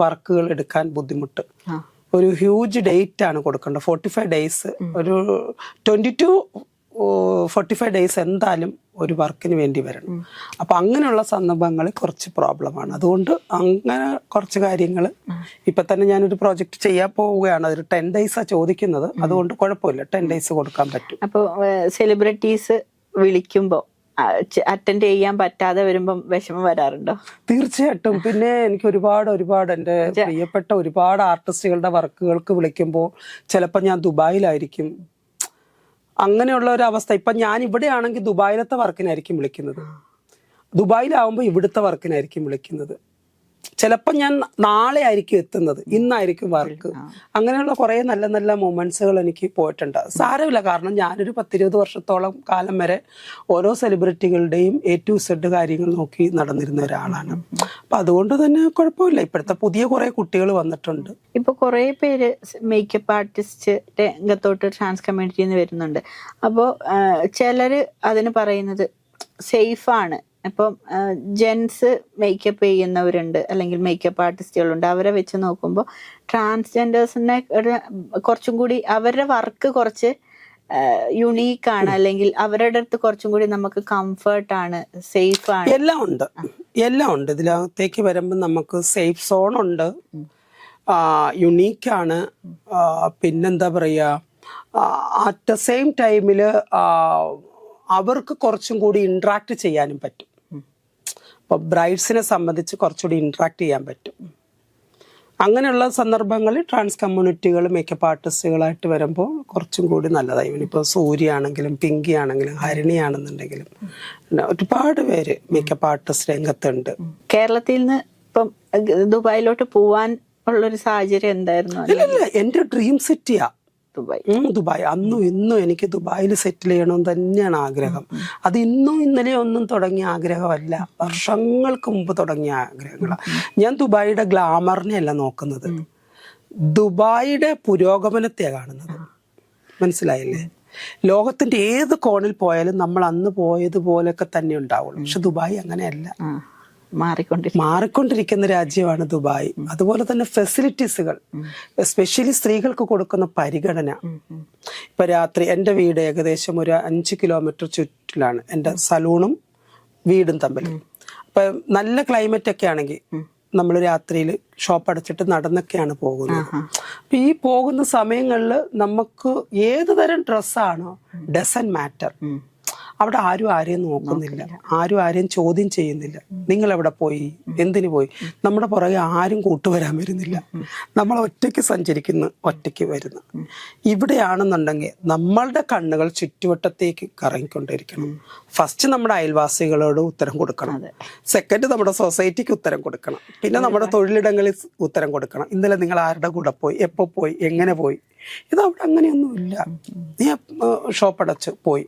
വർക്കുകൾ എടുക്കാൻ ബുദ്ധിമുട്ട്. ഒരു ഹ്യൂജ് ഡേറ്റ് ആണ് കൊടുക്കേണ്ടത്, 45 ഡേയ്സ്, ഒരു 20 to 45 ഡേയ്സ് എന്തായാലും ഒരു വർക്കിന് വേണ്ടി വരണം. അപ്പൊ അങ്ങനെയുള്ള സന്ദർഭങ്ങളിൽ കുറച്ച് പ്രോബ്ലമാണ്. അതുകൊണ്ട് അങ്ങനെ കുറച്ച് കാര്യങ്ങൾ ഇപ്പൊ തന്നെ ഞാനൊരു പ്രോജക്റ്റ് ചെയ്യാൻ പോവുകയാണ്. അതൊരു 10 ഡേയ്സാ ചോദിക്കുന്നത്. അതുകൊണ്ട് കുഴപ്പമില്ല, 10 ഡേയ്സ് കൊടുക്കാൻ പറ്റും. അപ്പോൾ സെലിബ്രിറ്റീസ് വിളിക്കുമ്പോൾ അറ്റൻഡ് ചെയ്യാൻ പറ്റാതെ വരുമ്പം വിഷമം വരാറുണ്ടോ? തീർച്ചയായിട്ടും. പിന്നെ എനിക്ക് ഒരുപാട് എൻ്റെ പ്രിയപ്പെട്ട ഒരുപാട് ആർട്ടിസ്റ്റുകളുടെ വർക്കുകൾക്ക് വിളിക്കുമ്പോൾ ചിലപ്പോൾ ഞാൻ ദുബായിലായിരിക്കും. അങ്ങനെയുള്ള ഒരു അവസ്ഥ. ഇപ്പൊ ഞാൻ ഇവിടെ ആണെങ്കിൽ ദുബായിലത്തെ വർക്കിനായിരിക്കും വിളിക്കുന്നത്, ദുബായിലാവുമ്പോൾ ഇവിടുത്തെ വർക്കിനായിരിക്കും വിളിക്കുന്നത്. ചിലപ്പോൾ ഞാൻ നാളെ ആയിരിക്കും എത്തുന്നത്, ഇന്നായിരിക്കും വർക്ക്. അങ്ങനെയുള്ള കുറേ നല്ല നല്ല മൊമെന്റ്സുകൾ എനിക്ക് പോയിട്ടുണ്ട്. സാരമില്ല, കാരണം ഞാനൊരു 10-20 വർഷത്തോളം കാലം വരെ ഓരോ സെലിബ്രിറ്റികളുടെയും A to Z കാര്യങ്ങൾ നോക്കി നടന്നിരുന്ന ഒരാളാണ്. അപ്പം അതുകൊണ്ട് തന്നെ കുഴപ്പമില്ല. ഇപ്പോഴത്തെ പുതിയ കുറേ കുട്ടികൾ വന്നിട്ടുണ്ട്. ഇപ്പൊ കുറെ പേര് മേക്കപ്പ് ആർട്ടിസ്റ്റ് രംഗത്തോട്ട് ട്രാൻസ് കമ്മ്യൂണിറ്റിയിൽ നിന്ന് വരുന്നുണ്ട്. അപ്പോൾ ചിലര് അതിന് പറയുന്നത് സേഫാണ്. ഇപ്പം ജെൻസ് മേക്കപ്പ് ചെയ്യുന്നവരുണ്ട്, അല്ലെങ്കിൽ മേക്കപ്പ് ആർട്ടിസ്റ്റുകളുണ്ട്. അവരെ വെച്ച് നോക്കുമ്പോൾ ട്രാൻസ്ജെൻഡേഴ്സിനെ കുറച്ചും കൂടി അവരുടെ വർക്ക് കുറച്ച് യുണീക്കാണ്, അല്ലെങ്കിൽ അവരുടെ അടുത്ത് കുറച്ചും കൂടി നമുക്ക് കംഫർട്ടാണ്, സേഫാണ്. എല്ലാം ഉണ്ട് ഇതിനകത്തേക്ക് വരുമ്പോൾ നമുക്ക് സേഫ് സോൺ ഉണ്ട്, യുണീക്കാണ്, പിന്നെന്താ പറയുക, അറ്റ് ദ സെയിം ടൈമിൽ അവർക്ക് കുറച്ചും കൂടി ഇൻട്രാക്ട് ചെയ്യാനും പറ്റും. ഇപ്പോൾ ബ്രൈഡ്സിനെ സംബന്ധിച്ച് കുറച്ചുകൂടി ഇൻട്രാക്ട് ചെയ്യാൻ പറ്റും. അങ്ങനെയുള്ള സന്ദർഭങ്ങളിൽ ട്രാൻസ് കമ്മ്യൂണിറ്റികൾ മേക്കപ്പ് ആർട്ടിസ്റ്റുകളായിട്ട് വരുമ്പോൾ കുറച്ചും കൂടി നല്ലതായി. ഇപ്പോൾ സൂര്യ ആണെങ്കിലും പിങ്കി ആണെങ്കിലും ഹരിണി ആണെന്നുണ്ടെങ്കിലും ഒരുപാട് പേര് മേക്കപ്പ് ആർട്ടിസ്റ്റ് രംഗത്തുണ്ട്. കേരളത്തിൽ നിന്ന് ഇപ്പം ദുബായിലോട്ട് പോവാൻ ഉള്ളൊരു സാഹചര്യം എന്തായിരുന്നു? ഇല്ല, എൻ്റെ ഡ്രീം സിറ്റിയാ ദുബായ്. അന്നും ഇന്നും എനിക്ക് ദുബായിൽ സെറ്റിൽ ചെയ്യണമെന്ന് തന്നെയാണ് ആഗ്രഹം. അത് ഇന്നും ഇന്നലെ ഒന്നും തുടങ്ങിയ ആഗ്രഹമല്ല, വർഷങ്ങൾക്ക് മുമ്പ് തുടങ്ങിയ ആഗ്രഹങ്ങളാണ്. ഞാൻ ദുബായിയുടെ ഗ്ലാമറിനെ അല്ല നോക്കുന്നത്, ദുബായിയുടെ പുരോഗമനത്തെയാണ് കാണുന്നത്. മനസ്സിലായില്ലേ? ലോകത്തിന്റെ ഏത് കോണിൽ പോയാലും നമ്മൾ അന്ന് പോയതുപോലൊക്കെ തന്നെ ഉണ്ടാവുള്ളൂ. പക്ഷെ ദുബായ് അങ്ങനെയല്ല, മാറിക്കൊണ്ടിരിക്കുന്ന രാജ്യമാണ് ദുബായ്. അതുപോലെ തന്നെ ഫെസിലിറ്റീസുകൾ, എസ്പെഷ്യലി സ്ത്രീകൾക്ക് കൊടുക്കുന്ന പരിഗണന. ഇപ്പൊ രാത്രി എൻ്റെ വീട് ഏകദേശം ഒരു 5 കിലോമീറ്റർ ചുറ്റിലാണ് എൻ്റെ സലൂണും വീടും തമ്മിൽ. അപ്പൊ നല്ല ക്ലൈമറ്റ് ഒക്കെ ആണെങ്കിൽ നമ്മൾ രാത്രിയിൽ ഷോപ്പ് അടച്ചിട്ട് നടന്നൊക്കെയാണ് പോകുന്നത്. അപ്പൊ ഈ പോകുന്ന സമയങ്ങളിൽ നമുക്ക് ഏത് തരം ഡ്രസ്സാണോ ഡസൻ മാറ്റർ. അവിടെ ആരും ആരെയും നോക്കുന്നില്ല, ആരും ആരെയും ചോദ്യം ചെയ്യുന്നില്ല. നിങ്ങൾ എവിടെ പോയി, എന്തിനു പോയി, നമ്മുടെ പുറകെ ആരും കൂട്ടുവരാൻ വരുന്നില്ല. നമ്മൾ ഒറ്റയ്ക്ക് സഞ്ചരിക്കുന്നു, ഒറ്റയ്ക്ക് വരുന്നു. ഇവിടെയാണെന്നുണ്ടെങ്കിൽ നമ്മളുടെ കണ്ണുകൾ ചുറ്റുവട്ടത്തേക്ക് കറങ്ങിക്കൊണ്ടിരിക്കണം. ഫസ്റ്റ് നമ്മുടെ അയൽവാസികളോട് ഉത്തരം കൊടുക്കണം, സെക്കൻഡ് നമ്മുടെ സൊസൈറ്റിക്ക് ഉത്തരം കൊടുക്കണം, പിന്നെ നമ്മുടെ തൊഴിലിടങ്ങളിൽ ഉത്തരം കൊടുക്കണം. ഇന്നലെ നിങ്ങൾ ആരുടെ കൂടെ പോയി, എപ്പോൾ പോയി, എങ്ങനെ പോയി. ഇതവിടെ അങ്ങനെയൊന്നുമില്ല. നീ ഷോപ്പ് അടച്ച് പോയി,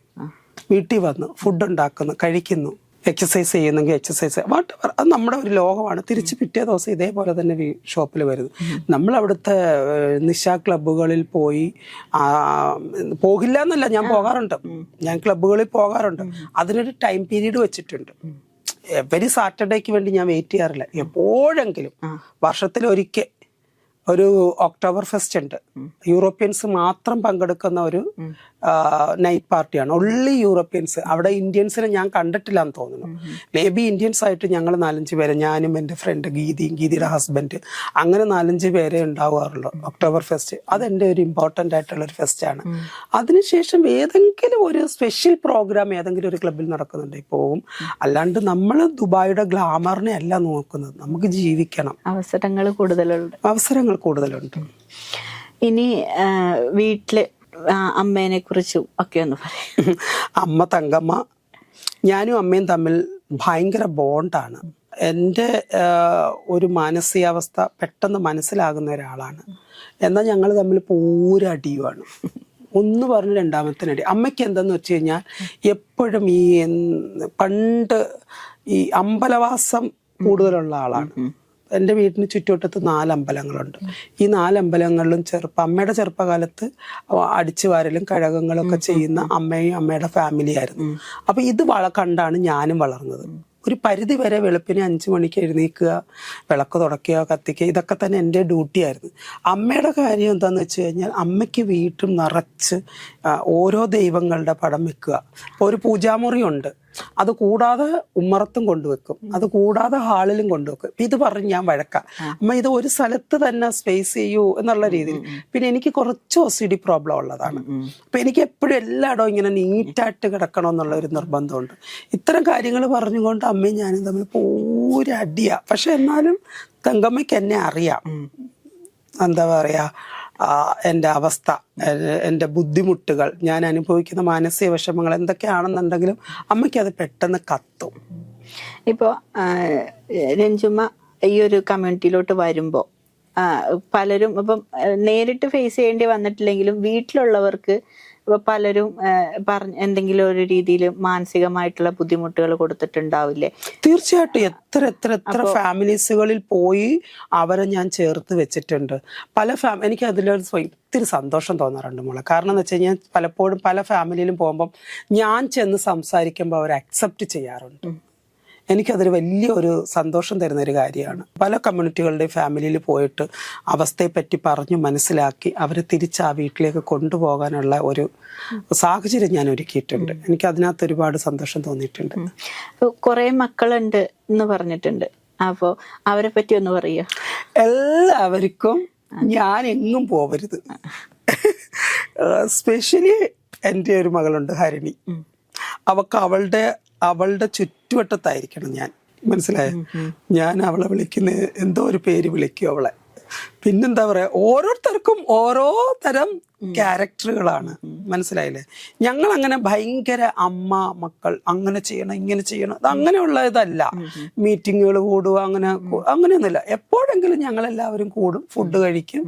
വീട്ടിൽ വന്ന് ഫുഡ് ഉണ്ടാക്കുന്നു, കഴിക്കുന്നു, എക്സസൈസ് ചെയ്യുന്നെങ്കിൽ എക്സസൈസ്, വാട്ട് എവർ. അത് നമ്മുടെ ഒരു ലോകമാണ്. തിരിച്ച് പിറ്റേ ദിവസം ഇതേപോലെ തന്നെ ഷോപ്പിൽ വരുന്നു. നമ്മൾ അവിടുത്തെ നിശാ ക്ലബ്ബുകളിൽ പോയി പോകില്ല എന്നല്ല, ഞാൻ പോകാറുണ്ട്, ഞാൻ ക്ലബ്ബുകളിൽ പോകാറുണ്ട്. അതിനൊരു ടൈം പീരീഡ് വെച്ചിട്ടുണ്ട്. എവരി സാറ്റർഡേക്ക് വേണ്ടി ഞാൻ വെയിറ്റ് ചെയ്യാറില്ല. എപ്പോഴെങ്കിലും വർഷത്തിലൊരിക്കൽ ഒരു ഒക്ടോബർ ഫെസ്റ്റ് ഉണ്ട്, യൂറോപ്യൻസ് മാത്രം പങ്കെടുക്കുന്ന ഒരു നൈറ്റ് പാർട്ടിയാണ്, ഒൺലി യൂറോപ്യൻസ്. അവിടെ ഇന്ത്യൻസിനെ ഞാൻ കണ്ടിട്ടില്ല എന്ന് തോന്നുന്നു. മേ ബി ഇന്ത്യൻസ് ആയിട്ട് ഞങ്ങൾ 4-5 പേരെ, ഞാനും എൻ്റെ ഫ്രണ്ട് ഗീതിയുടെ ഹസ്ബൻഡ്, അങ്ങനെ 4-5 പേരെ ഉണ്ടാവാറുള്ളൂ. ഒക്ടോബർ ഫെസ്റ്റ് അതെൻ്റെ ഒരു ഇമ്പോർട്ടൻ്റ് ആയിട്ടുള്ളൊരു ഫെസ്റ്റാണ്. അതിനുശേഷം ഏതെങ്കിലും ഒരു സ്പെഷ്യൽ പ്രോഗ്രാം ഏതെങ്കിലും ഒരു ക്ലബ്ബിൽ നടക്കുന്നുണ്ടെങ്കിൽ പോകും. അല്ലാണ്ട് നമ്മൾ ദുബായിയുടെ ഗ്ലാമറിനെ അല്ല നോക്കുന്നത്, നമുക്ക് ജീവിക്കണം. അവസരങ്ങൾ കൂടുതലുണ്ട്. ഇനി വീട്ടില് അമ്മേനെ കുറിച്ചും ഒക്കെ ഒന്ന് പറയും. അമ്മ തങ്കമ്മ, ഞാനും അമ്മയും തമ്മിൽ ഭയങ്കര ബോണ്ടാണ്. എൻ്റെ ഒരു മാനസികാവസ്ഥ പെട്ടെന്ന് മനസ്സിലാകുന്ന ഒരാളാണ്. എന്നാൽ ഞങ്ങൾ തമ്മിൽ പൂരടിയുമാണ്. ഒന്ന് പറഞ്ഞ് രണ്ടാമത്തിനടി. അമ്മയ്ക്ക് എന്താന്ന് വെച്ച് കഴിഞ്ഞാൽ എപ്പോഴും പണ്ട് ഈ അമ്പലവാസം കൂടുതലുള്ള ആളാണ്. എൻ്റെ വീട്ടിന് ചുറ്റുവട്ടത്ത് 4 അമ്പലങ്ങളുണ്ട്. ഈ 4 അമ്പലങ്ങളിലും അമ്മയുടെ ചെറുപ്പകാലത്ത് അടിച്ചു വാരലും കഴകങ്ങളും ഒക്കെ ചെയ്യുന്ന അമ്മയും അമ്മയുടെ ഫാമിലിയായിരുന്നു. അപ്പൊ ഇത് കണ്ടാണ് ഞാനും വളർന്നത്. ഒരു പരിധി വരെ വെളുപ്പിന് 5 മണിക്ക് എഴുന്നേൽക്കുക, വിളക്ക് തുടയ്ക്കുക, കത്തിക്കുക, ഇതൊക്കെ തന്നെ എൻ്റെ ഡ്യൂട്ടി ആയിരുന്നു. അമ്മയുടെ കാര്യം എന്താണെന്ന് വെച്ച് കഴിഞ്ഞാൽ അമ്മയ്ക്ക് വീട്ടും നിറച്ച് ഓരോ ദൈവങ്ങളുടെ പടം വെക്കുക. ഒരു പൂജാമുറി ഉണ്ട്, അത് കൂടാതെ ഉമ്മറത്തും കൊണ്ടുവെക്കും, അത് കൂടാതെ ഹാളിലും കൊണ്ടുവെക്കും. ഇത് പറഞ്ഞ് ഞാൻ വഴക്കാം, അമ്മ ഇത് ഒരു സ്ഥലത്ത് തന്നെ സ്പേസ് ചെയ്യൂ എന്നുള്ള രീതിയിൽ. പിന്നെ എനിക്ക് കുറച്ച് OCD പ്രോബ്ലം ഉള്ളതാണ്. അപ്പൊ എനിക്ക് എപ്പോഴും എല്ലായിടവും ഇങ്ങനെ നീറ്റായിട്ട് കിടക്കണം എന്നുള്ള ഒരു നിർബന്ധമുണ്ട്. ഇത്തരം കാര്യങ്ങൾ പറഞ്ഞുകൊണ്ട് അമ്മയും ഞാനും തമ്മിൽ പൂരടിയാ. പക്ഷെ എന്നാലും തങ്കമ്മയ്ക്ക് എന്നെ അറിയാം, എന്താ പറയാ, എൻ്റെ അവസ്ഥ, എൻ്റെ ബുദ്ധിമുട്ടുകൾ, ഞാൻ അനുഭവിക്കുന്ന മാനസിക വിഷമങ്ങൾ എന്തൊക്കെയാണെന്നുണ്ടെങ്കിലും അമ്മയ്ക്ക് അത് പെട്ടെന്ന് കത്തും. ഇപ്പോൾ രഞ്ജുമ്മ ഈ ഒരു കമ്മ്യൂണിറ്റിയിലോട്ട് വരുമ്പോൾ പലരും ഇപ്പം നേരിട്ട് ഫേസ് ചെയ്യേണ്ടി വന്നിട്ടില്ലെങ്കിലും വീട്ടിലുള്ളവർക്ക് ഇപ്പൊ പലരും എന്തെങ്കിലും ഒരു രീതിയിൽ മാനസികമായിട്ടുള്ള ബുദ്ധിമുട്ടുകൾ കൊടുത്തിട്ടുണ്ടാവില്ലേ? തീർച്ചയായിട്ടും എത്ര എത്ര എത്ര ഫാമിലീസുകളിൽ പോയി അവരെ ഞാൻ ചേർത്ത് വെച്ചിട്ടുണ്ട്. എനിക്ക് അതിലൊരു ഒത്തിരി സന്തോഷം തോന്നാറുണ്ട് മോളെ. കാരണം എന്ന് വെച്ച് കഴിഞ്ഞാൽ പലപ്പോഴും പല ഫാമിലിയിലും പോകുമ്പം ഞാൻ ചെന്ന് സംസാരിക്കുമ്പോൾ അവർ അക്സെപ്റ്റ് ചെയ്യാറുണ്ട്. എനിക്കതൊരു വലിയൊരു സന്തോഷം തരുന്ന ഒരു കാര്യമാണ്. പല കമ്മ്യൂണിറ്റികളുടെയും ഫാമിലിയിൽ പോയിട്ട് അവസ്ഥയെപ്പറ്റി പറഞ്ഞു മനസ്സിലാക്കി അവരെ തിരിച്ച് ആ വീട്ടിലേക്ക് കൊണ്ടുപോകാനുള്ള ഒരു സാഹചര്യം ഞാൻ ഒരുക്കിയിട്ടുണ്ട്. എനിക്ക് അതിനകത്ത് ഒരുപാട് സന്തോഷം തോന്നിയിട്ടുണ്ട്. കുറെ മക്കളുണ്ട് എന്ന് പറഞ്ഞിട്ടുണ്ട്, അപ്പോൾ അവരെ പറ്റി ഒന്ന് പറയുക. എല്ലാവർക്കും ഞാൻ എങ്ങും പോവരുത്. സ്പെഷ്യലി എൻ്റെ ഒരു മകളുണ്ട് ഹരിണി. അവൾക്ക് അവളുടെ ചുറ്റുവട്ടത്തായിരിക്കണം ഞാൻ. മനസ്സിലായോ? ഞാൻ അവളെ വിളിക്കുന്ന എന്തോ ഒരു പേര് വിളിക്കും അവളെ. പിന്നെന്താ പറയാ, ഓരോരുത്തർക്കും ഓരോ തരം ക്യാരക്ടറുകളാണ്. മനസ്സിലായില്ലേ? ഞങ്ങൾ അങ്ങനെ ഭയങ്കര അമ്മ മക്കൾ അങ്ങനെ ചെയ്യണം ഇങ്ങനെ ചെയ്യണം അത് അങ്ങനെയുള്ള ഇതല്ല. മീറ്റിങ്ങുകൾ കൂടുക അങ്ങനെയൊന്നുമില്ല. എപ്പോഴെങ്കിലും ഞങ്ങൾ എല്ലാവരും കൂടും, ഫുഡ് കഴിക്കും,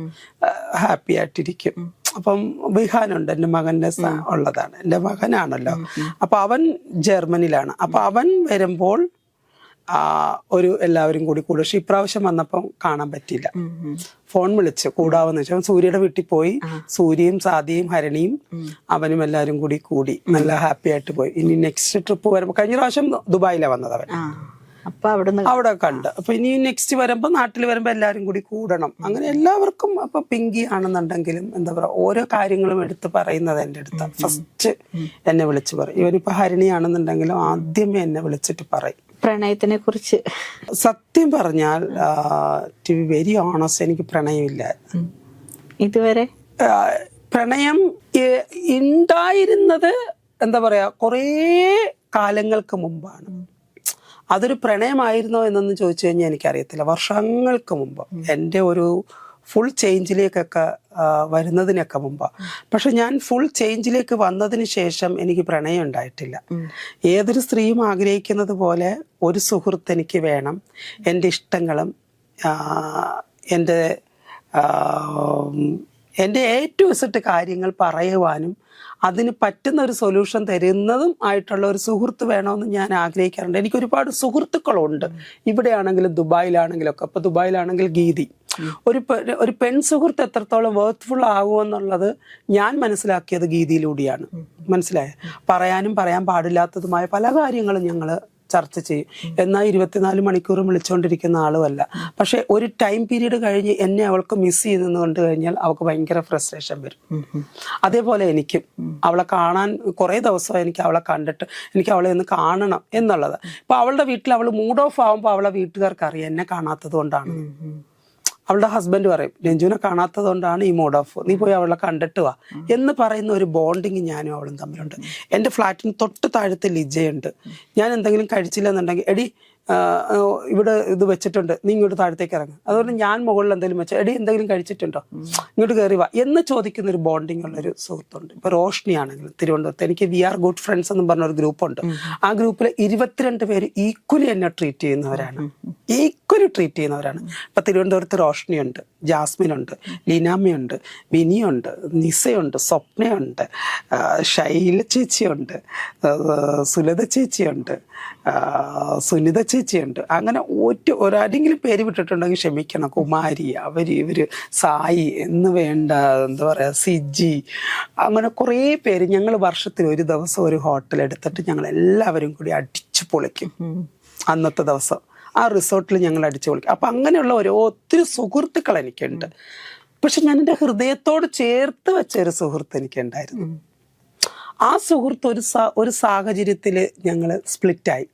ഹാപ്പി ആയിട്ടിരിക്കും. അപ്പം വിഹാനുണ്ട്, എൻ്റെ മകൻ്റെ ഉള്ളതാണ്, എൻ്റെ മകനാണല്ലോ. അപ്പൊ അവൻ ജർമ്മനിയിലാണ്. അപ്പൊ അവൻ വരുമ്പോൾ എല്ലാവരും കൂടി കൂടും. പക്ഷെ ഇപ്രാവശ്യം വന്നപ്പം കാണാൻ പറ്റിയില്ല. ഫോൺ വിളിച്ച് കൂടാവെന്ന് വെച്ചാൽ സൂര്യയുടെ വീട്ടിൽ പോയി. സൂര്യയും സാദിയും ഹരണിയും അവനും എല്ലാവരും കൂടി നല്ല ഹാപ്പി ആയിട്ട് പോയി. ഇനി നെക്സ്റ്റ് ട്രിപ്പ് വരുമ്പോ, കഴിഞ്ഞ പ്രാവശ്യം ദുബായിലാണ് വന്നത് അവൻ, അവിടെ കണ്ട്. അപ്പൊ ഇനി നെക്സ്റ്റ് വരുമ്പോ നാട്ടിൽ വരുമ്പോ എല്ലാരും കൂടി കൂടണം. അങ്ങനെ എല്ലാവർക്കും. അപ്പൊ പിങ്കി ആണെന്നുണ്ടെങ്കിലും എന്താ പറയാ, ഓരോ കാര്യങ്ങളും എടുത്ത് പറയുന്നത് എൻ്റെ അടുത്ത് ഫസ്റ്റ് എന്നെ വിളിച്ച് പറയും. ഇവനിപ്പോ ഹരിണി ആണെന്നുണ്ടെങ്കിലും ആദ്യമേ എന്നെ വിളിച്ചിട്ട് പറയും പ്രണയത്തിനെ കുറിച്ച്. സത്യം പറഞ്ഞാൽ ടു ബി വെരി ഓണസ്റ്റ്, എനിക്ക് പ്രണയമില്ല ഇതുവരെ. പ്രണയം ഉണ്ടായിരുന്നത് എന്താ പറയാ കുറേ കാലങ്ങൾക്ക് മുമ്പാണ്. അതൊരു പ്രണയമായിരുന്നോ എന്നൊന്നും ചോദിച്ചു കഴിഞ്ഞാൽ എനിക്കറിയത്തില്ല. വർഷങ്ങൾക്ക് മുമ്പ്, എൻ്റെ ഒരു ഫുൾ ചേഞ്ചിലേക്കൊക്കെ വരുന്നതിനൊക്കെ മുമ്പ്. പക്ഷെ ഞാൻ ഫുൾ ചേഞ്ചിലേക്ക് വന്നതിന് ശേഷം എനിക്ക് പ്രണയം ഉണ്ടായിട്ടില്ല. ഏതൊരു സ്ത്രീയും ആഗ്രഹിക്കുന്നത് പോലെ ഒരു സുഹൃത്ത് എനിക്ക് വേണം. എൻ്റെ ഇഷ്ടങ്ങളും എൻ്റെ ഏറ്റവും ഇഷ്ട കാര്യങ്ങൾ പറയുവാനും അതിന് പറ്റുന്ന ഒരു സൊല്യൂഷൻ തരുന്നതും ആയിട്ടുള്ള ഒരു സുഹൃത്ത് വേണമെന്ന് ഞാൻ ആഗ്രഹിക്കാറുണ്ട്. എനിക്ക് ഒരുപാട് സുഹൃത്തുക്കളുണ്ട്, ഇവിടെയാണെങ്കിലും ദുബായിലാണെങ്കിലും ഒക്കെ. അപ്പൊ ദുബായിലാണെങ്കിൽ ഗീതി, ഒരു പെൺ സുഹൃത്ത് എത്രത്തോളം വേർത്ത്ഫുൾ ആകുമെന്നുള്ളത് ഞാൻ മനസ്സിലാക്കിയത് ഗീതിയിലൂടെയാണ്. മനസ്സിലായ? പറയാനും പറയാൻ പാടില്ലാത്തതുമായ പല കാര്യങ്ങളും ഞങ്ങൾ ചർച്ച ചെയ്യും. എന്നാൽ 24 മണിക്കൂറും വിളിച്ചുകൊണ്ടിരിക്കുന്ന ആളുമല്ല. പക്ഷെ ഒരു ടൈം പീരീഡ് കഴിഞ്ഞ് എന്നെ അവൾക്ക് മിസ് ചെയ്യുന്നെന്ന് കണ്ടു കഴിഞ്ഞാൽ അവൾക്ക് ഭയങ്കര ഫ്രസ്ട്രേഷൻ വരും. അതേപോലെ എനിക്കും അവളെ കാണാൻ കുറേ ദിവസം എനിക്ക് അവളെ കണ്ടിട്ട് എനിക്ക് അവളെ ഒന്ന് കാണണം എന്നുള്ളത്. ഇപ്പൊ അവളുടെ വീട്ടിൽ അവൾ മൂഡ് ഓഫ് ആവുമ്പോൾ അവളെ വീട്ടുകാർക്ക് അറിയാം എന്നെ കാണാത്തത് കൊണ്ടാണ്. അവളുടെ ഹസ്ബൻഡ് പറയും, രഞ്ജുവിനെ കാണാത്തത് കൊണ്ടാണ് ഈ മൂഡ് ഓഫ്, നീ പോയി അവളെ കണ്ടിട്ട് വാ എന്ന് പറയുന്ന ഒരു ബോണ്ടിങ് ഞാനും അവളും തമ്മിലുണ്ട്. എൻ്റെ ഫ്ലാറ്റിന് തൊട്ട് താഴത്തെ ലിജയുണ്ട്. ഞാൻ എന്തെങ്കിലും കഴിച്ചില്ലെന്നുണ്ടെങ്കിൽ, എടി ഇവിടെ ഇത് വെച്ചിട്ടുണ്ട്, നീ ഇങ്ങോട്ട് താഴത്തേക്ക് ഇറങ്ങും. അതുകൊണ്ട് ഞാൻ മുകളിൽ എന്തെങ്കിലും വെച്ചാൽ, എടി എന്തെങ്കിലും കഴിച്ചിട്ടുണ്ടോ, ഇങ്ങോട്ട് കയറി വാ എന്ന് ചോദിക്കുന്ന ഒരു ബോണ്ടിങ് ഉള്ളൊരു സുഹൃത്തുണ്ട്. ഇപ്പൊ റോഷ്നി ആണെങ്കിലും തിരുവനന്തപുരത്ത് എനിക്ക് വി ആർ ഗുഡ് ഫ്രണ്ട്സ് എന്ന് പറഞ്ഞൊരു ഗ്രൂപ്പുണ്ട്. ആ ഗ്രൂപ്പിൽ 22 പേര് ഈക്വലി എന്നെ ട്രീറ്റ് ചെയ്യുന്നവരാണ്. ഇപ്പൊ തിരുവനന്തപുരത്ത് റോഷ്നിയുണ്ട്, ജാസ്മിനുണ്ട്, ലീനാമ്മയുണ്ട്, വിനിയുണ്ട്, നിസയുണ്ട്, സ്വപ്നയുണ്ട്, ശൈല ചേച്ചിയുണ്ട്, സുലത ചേച്ചിയുണ്ട്, സുനിത ചേച്ചിയുണ്ട്. അങ്ങനെ ഒരാരെങ്കിലും പേര് വിട്ടിട്ടുണ്ടെങ്കിൽ ക്ഷമിക്കണം. കുമാരി, ഇവര് സായി എന്ന് വേണ്ട, എന്താ പറയാ, സിജി, അങ്ങനെ കുറേ പേര്. ഞങ്ങൾ വർഷത്തിൽ ഒരു ദിവസം ഒരു ഹോട്ടൽ എടുത്തിട്ട് ഞങ്ങൾ എല്ലാവരും കൂടി അടിച്ചു പൊളിക്കും. അന്നത്തെ ദിവസം ആ റിസോർട്ടിൽ ഞങ്ങൾ അടിച്ചു പൊളിക്കും. അപ്പൊ അങ്ങനെയുള്ള ഒത്തിരി സുഹൃത്തുക്കൾ എനിക്കുണ്ട്. പക്ഷെ ഞാൻ എൻ്റെ ഹൃദയത്തോട് ചേർത്ത് വെച്ച ഒരു സുഹൃത്ത് എനിക്കുണ്ടായിരുന്നു. ആ സുഹൃത്ത് ഒരു സാഹചര്യത്തില് ഞങ്ങള് സ്പ്ലിറ്റായി.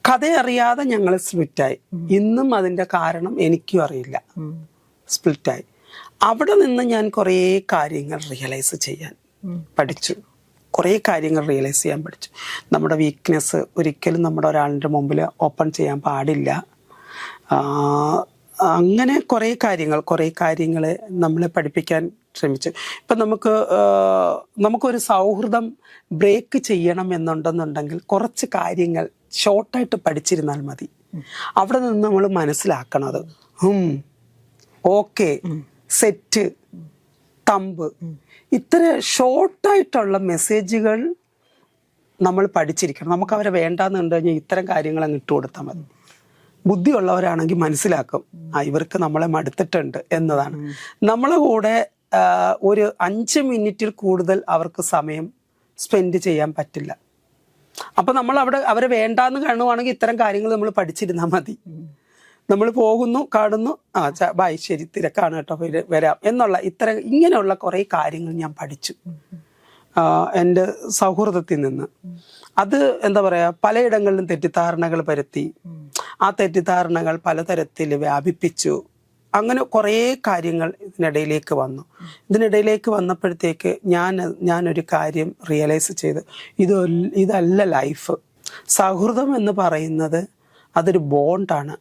കഥയറിയാതെ ഞങ്ങൾ സ്പ്ലിറ്റായി. ഇന്നും അതിന്റെ കാരണം എനിക്കും അറിയില്ല. സ്പ്ലിറ്റായി. അവിടെ നിന്ന് ഞാൻ കുറേ കാര്യങ്ങൾ റിയലൈസ് ചെയ്യാൻ പഠിച്ചു. നമ്മുടെ വീക്ക്നെസ് ഒരിക്കലും നമ്മുടെ ഒരാളിൻ്റെ മുമ്പിൽ ഓപ്പൺ ചെയ്യാൻ പാടില്ല. അങ്ങനെ കുറേ കാര്യങ്ങൾ നമ്മളെ പഠിപ്പിക്കാൻ ശ്രമിച്ചു. ഇപ്പം നമുക്കൊരു സൗഹൃദം ബ്രേക്ക് ചെയ്യണം എന്നുണ്ടെന്നുണ്ടെങ്കിൽ കുറച്ച് കാര്യങ്ങൾ ഷോർട്ടായിട്ട് പഠിച്ചിരുന്നാൽ മതി. അവിടെ നിന്ന് നമ്മൾ മനസ്സിലാക്കണത് ഓക്കെ, സെറ്റ്, തമ്പ്, ഇത്ര ഷോർട്ടായിട്ടുള്ള മെസ്സേജുകൾ നമ്മൾ പഠിച്ചിരിക്കണം. നമുക്ക് അവരെ വേണ്ടാന്ന് കണ്ടു കഴിഞ്ഞാൽ ഇത്തരം കാര്യങ്ങൾ അങ്ങ് ഇട്ട് കൊടുത്താൽ മതി. ബുദ്ധിയുള്ളവരാണെങ്കിൽ മനസ്സിലാക്കും ഇവർക്ക് നമ്മളെ മടുത്തിട്ടുണ്ട് എന്നതാണ്. നമ്മളെ കൂടെ ഒരു 5 മിനിറ്റിൽ കൂടുതൽ അവർക്ക് സമയം സ്പെൻഡ് ചെയ്യാൻ പറ്റില്ല. അപ്പൊ നമ്മൾ അവരെ വേണ്ടാന്ന് കാണുവാണെങ്കിൽ ഇത്തരം കാര്യങ്ങൾ നമ്മൾ പഠിച്ചിരുന്നാൽ മതി. നമ്മൾ പോകുന്നു, കാണുന്നു, ബൈ, ശരി, തിരക്കാണ് കേട്ടോ, വരാം എന്നുള്ള ഇങ്ങനെയുള്ള കുറേ കാര്യങ്ങൾ ഞാൻ പഠിച്ചു എൻ്റെ സൗഹൃദത്തിൽ നിന്ന്. അത് എന്താ പറയാ, പലയിടങ്ങളിലും തെറ്റിദ്ധാരണകൾ പരത്തി, ആ തെറ്റിദ്ധാരണകൾ പലതരത്തിൽ വ്യാപിപ്പിച്ചു. അങ്ങനെ കുറേ കാര്യങ്ങൾ ഇതിനിടയിലേക്ക് വന്നു. ഇതിനിടയിലേക്ക് വന്നപ്പോഴത്തേക്ക് ഞാനൊരു കാര്യം റിയലൈസ് ചെയ്ത്, ഇതല്ല ലൈഫ്. സൗഹൃദം എന്ന് പറയുന്നത് അതൊരു ബോണ്ടാണ്.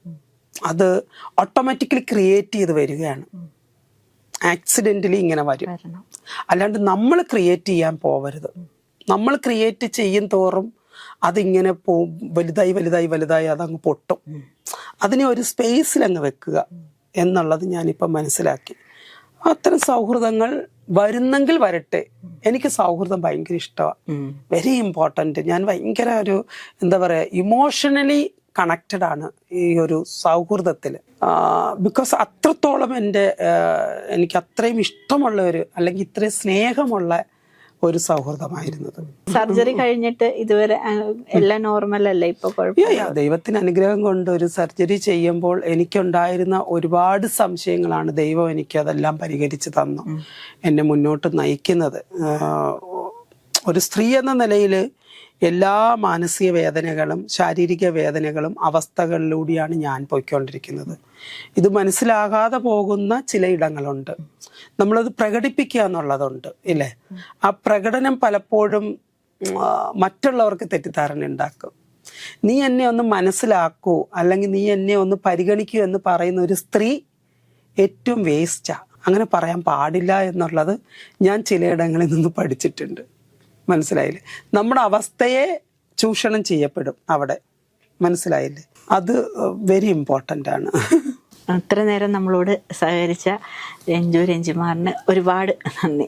അത് ഓട്ടോമാറ്റിക്കലി ക്രിയേറ്റ് ചെയ്ത് വരികയാണ്. ആക്സിഡൻ്റലി ഇങ്ങനെ വരും. അല്ലാണ്ട് നമ്മൾ ക്രിയേറ്റ് ചെയ്യാൻ പോവരുത്. നമ്മൾ ക്രിയേറ്റ് ചെയ്യും തോറും അതിങ്ങനെ വലുതായി വലുതായി വലുതായി അതങ്ങ് പൊട്ടും. അതിനെ ഒരു സ്പേസിൽ അങ്ങ് വെക്കുക എന്നുള്ളത് ഞാനിപ്പം മനസ്സിലാക്കി. അത്തരം സൗഹൃദങ്ങൾ വരുന്നെങ്കിൽ വരട്ടെ. എനിക്ക് സൗഹൃദം ഭയങ്കര ഇഷ്ടമാണ്, വെരി ഇമ്പോർട്ടൻറ്റ്. ഞാൻ ഭയങ്കര ഒരു എന്താ പറയുക, ഇമോഷണലി കണക്റ്റഡ് ആണ് ഈ ഒരു സൗഹൃദത്തിൽ. ബിക്കോസ് അത്രത്തോളം എനിക്ക് അത്രയും ഇഷ്ടമുള്ള അല്ലെങ്കിൽ ഇത്രയും സ്നേഹമുള്ള ഒരു സൗഹൃദമായിരുന്നത്. സർജറി കഴിഞ്ഞിട്ട് ഇതുവരെ എല്ലാം നോർമൽ അല്ലേ ഇപ്പൊ? ദൈവത്തിന് അനുഗ്രഹം കൊണ്ട് ഒരു സർജറി ചെയ്യുമ്പോൾ എനിക്കുണ്ടായിരുന്ന ഒരുപാട് സംശയങ്ങളാണ് ദൈവം എനിക്ക് അതെല്ലാം പരിഹരിച്ച് തന്നു എന്നെ മുന്നോട്ട് നയിക്കുന്നത്. ഒരു സ്ത്രീ എന്ന നിലയിൽ എല്ലാ മാനസിക വേദനകളും ശാരീരിക വേദനകളും അവസ്ഥകളിലൂടെയാണ് ഞാൻ പോയിക്കൊണ്ടിരിക്കുന്നത്. ഇത് മനസ്സിലാകാതെ പോകുന്ന ചിലയിടങ്ങളുണ്ട്. നമ്മളത് പ്രകടിപ്പിക്കുക എന്നുള്ളതുണ്ട് ഇല്ലേ? ആ പ്രകടനം പലപ്പോഴും മറ്റുള്ളവർക്ക് തെറ്റിദ്ധാരണ ഉണ്ടാക്കും. നീ എന്നെ ഒന്ന് മനസ്സിലാക്കൂ, അല്ലെങ്കിൽ നീ എന്നെ ഒന്ന് പരിഗണിക്കൂ എന്ന് പറയുന്ന ഒരു സ്ത്രീ ഏറ്റവും വേസ്റ്റാ. അങ്ങനെ പറയാൻ പാടില്ല എന്നുള്ളത് ഞാൻ ചിലയിടങ്ങളിൽ നിന്ന് പഠിച്ചിട്ടുണ്ട്. മനസ്സിലായില്ലേ? നമ്മുടെ അവസ്ഥയെ ചൂഷണം ചെയ്യപ്പെടും അവിടെ. മനസ്സിലായില്ലേ? അത് വെരി ഇമ്പോർട്ടൻ്റ് ആണ്. അത്ര നേരം നമ്മളോട് സഹകരിച്ച രഞ്ജുമാറിന് ഒരുപാട് നന്ദി.